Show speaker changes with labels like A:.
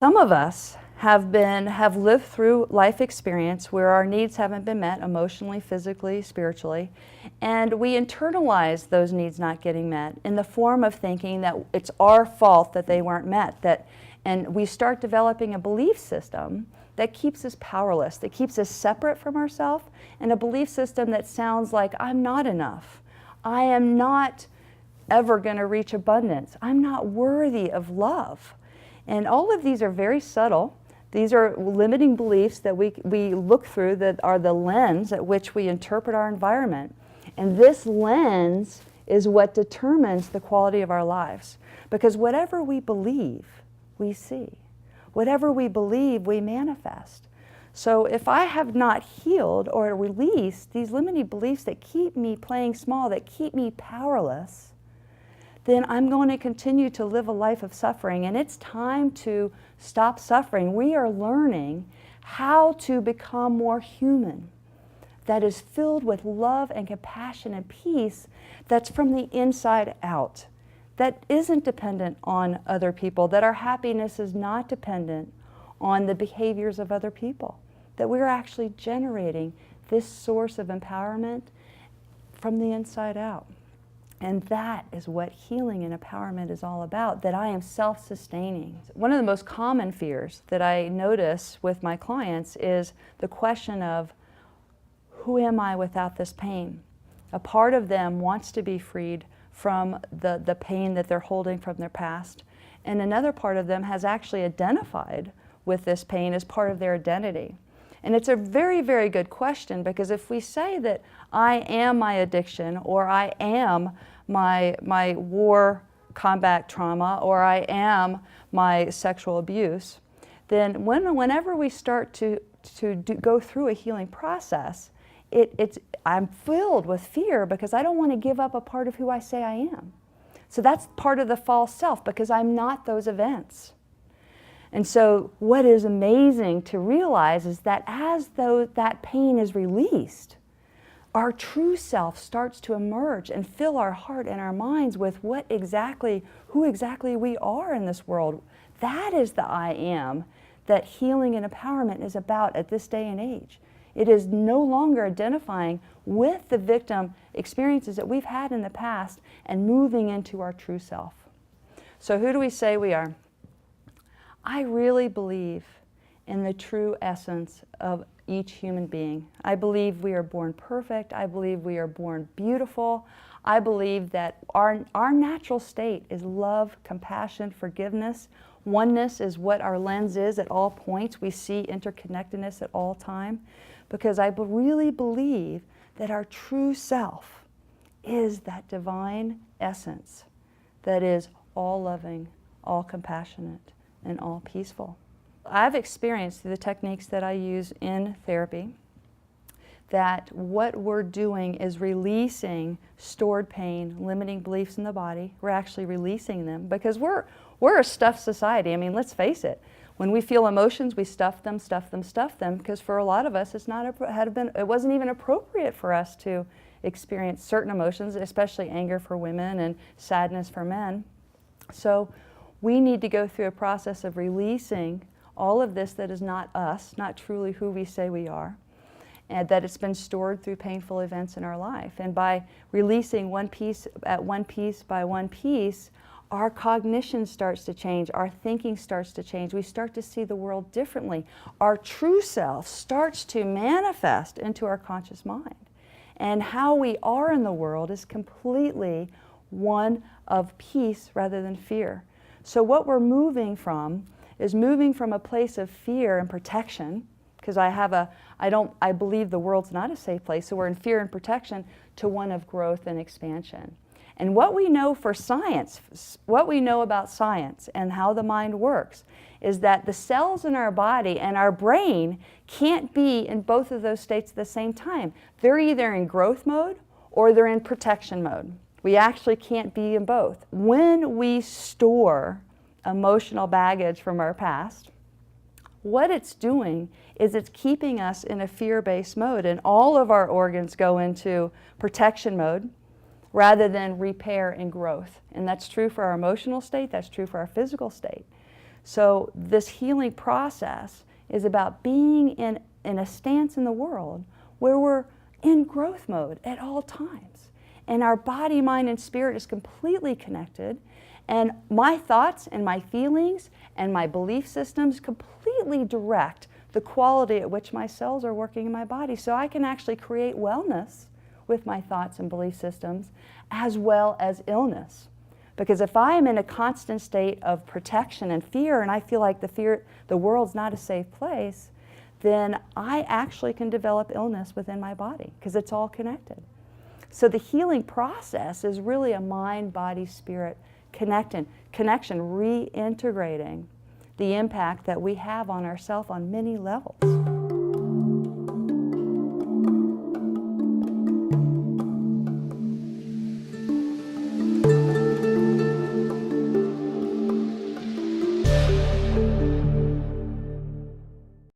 A: Some of us have lived through life experience where our needs haven't been met emotionally, physically, spiritually, and we internalize those needs not getting met in the form of thinking that it's our fault that they weren't met, and we start developing a belief system that keeps us powerless, that keeps us separate from ourselves, and a belief system that sounds like, I'm not enough. I am not ever going to reach abundance. I'm not worthy of love. And all of these are very subtle. These are limiting beliefs that we look through, that are the lens at which we interpret our environment. And this lens is what determines the quality of our lives. Because whatever we believe, we see. Whatever we believe, we manifest. So if I have not healed or released these limiting beliefs that keep me playing small, that keep me powerless, then I'm going to continue to live a life of suffering. And it's time to stop suffering. We are learning how to become more human, that is filled with love and compassion and peace, that's from the inside out, that isn't dependent on other people, that our happiness is not dependent on the behaviors of other people, that we're actually generating this source of empowerment from the inside out. And that is what healing and empowerment is all about, that I am self-sustaining. One of the most common fears that I notice with my clients is the question of, who am I without this pain? A part of them wants to be freed from the pain that they're holding from their past. And another part of them has actually identified with this pain as part of their identity. And it's a very, very good question, because if we say that I am my addiction, or I am my war combat trauma, or I am my sexual abuse, then whenever we start to go through a healing process, I'm filled with fear because I don't want to give up a part of who I say I am. So that's part of the false self, because I'm not those events. And so what is amazing to realize is that as though that pain is released, our true self starts to emerge and fill our heart and our minds with who exactly we are in this world. That is the I am that healing and empowerment is about at this day and age. It is no longer identifying with the victim experiences that we've had in the past and moving into our true self. So who do we say we are? I really believe in the true essence of each human being. I believe we are born perfect. I believe we are born beautiful. I believe that our natural state is love, compassion, forgiveness. Oneness is what our lens is at all points. We see interconnectedness at all time, because I really believe that our true self is that divine essence that is all loving, all compassionate, and all peaceful. I've experienced through the techniques that I use in therapy that what we're doing is releasing stored pain, limiting beliefs in the body. We're actually releasing them, because we're a stuffed society. I mean, let's face it. When we feel emotions, we stuff them, because for a lot of us, it wasn't even appropriate for us to experience certain emotions, especially anger for women and sadness for men. So we need to go through a process of releasing all of this that is not us, not truly who we say we are, and that it's been stored through painful events in our life. And by releasing one piece by one piece, our cognition starts to change, our thinking starts to change, we start to see the world differently. Our true self starts to manifest into our conscious mind. And how we are in the world is completely one of peace rather than fear. So what we're moving from is moving from a place of fear and protection, because I believe the world's not a safe place, so we're in fear and protection, to one of growth and expansion. And what we know for science, what we know about science and how the mind works, is that the cells in our body and our brain can't be in both of those states at the same time. They're either in growth mode or they're in protection mode. We actually can't be in both. When we store emotional baggage from our past, what it's doing is it's keeping us in a fear-based mode, and all of our organs go into protection mode rather than repair and growth. And that's true for our emotional state, that's true for our physical state. So this healing process is about being in a stance in the world where we're in growth mode at all times. And our body, mind, and spirit is completely connected. And my thoughts and my feelings and my belief systems completely direct the quality at which my cells are working in my body. So I can actually create wellness with my thoughts and belief systems as well as illness. Because if I am in a constant state of protection and fear, and I feel like the world's not a safe place, then I actually can develop illness within my body because it's all connected. So the healing process is really a mind, body, spirit connection, reintegrating the impact that we have on ourselves on many levels.